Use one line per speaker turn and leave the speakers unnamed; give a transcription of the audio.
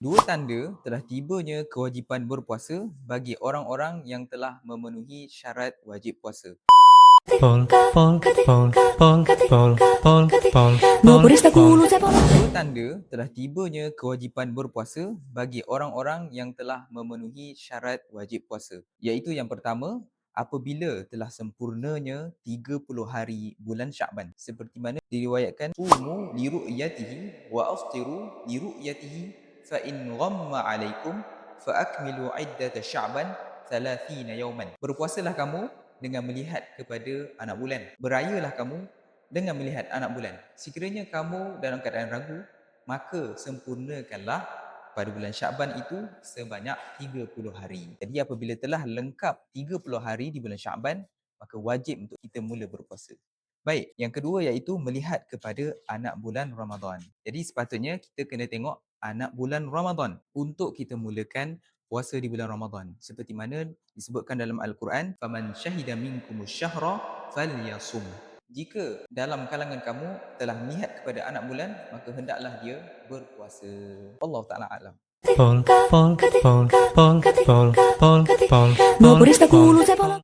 Dua tanda telah tibanya kewajipan berpuasa bagi orang-orang yang telah memenuhi syarat wajib puasa.
Pol, pol, pol, pol, pol, pol, pol,
No
pol,
por esta
pol.
culo, saya
Dua tanda telah tibanya kewajipan berpuasa bagi orang-orang yang telah memenuhi syarat wajib puasa. Iaitu yang pertama, apabila telah sempurnanya 30 hari bulan Syakban. Seperti mana diriwayatkan, sumu li ru'yatihi wa aftiru li ru'yatihi fa in ghamma alaikum fa akmilu iddata Sya'ban 30 yauman. Berpuasalah kamu dengan melihat kepada anak bulan. Berayalah kamu dengan melihat anak bulan. Sekiranya kamu dalam keadaan ragu, maka sempurnakanlah pada bulan Syakban itu sebanyak 30 hari. Jadi apabila telah lengkap 30 hari di bulan Syakban, maka wajib untuk kita mula berpuasa. Baik, yang kedua iaitu melihat kepada anak bulan Ramadan. Jadi sepatutnya kita kena tengok anak bulan Ramadan untuk kita mulakan puasa di bulan Ramadan. Seperti mana disebutkan dalam Al-Quran, "Faman syahida minkumus syahra falyasum." Jika dalam kalangan kamu telah melihat kepada anak bulan, maka hendaklah dia berpuasa. Allah Ta'ala alam.
Pol, pol, pol, pol, pol, pol, pol,
No
pol,
por esta
pol.
culo, saya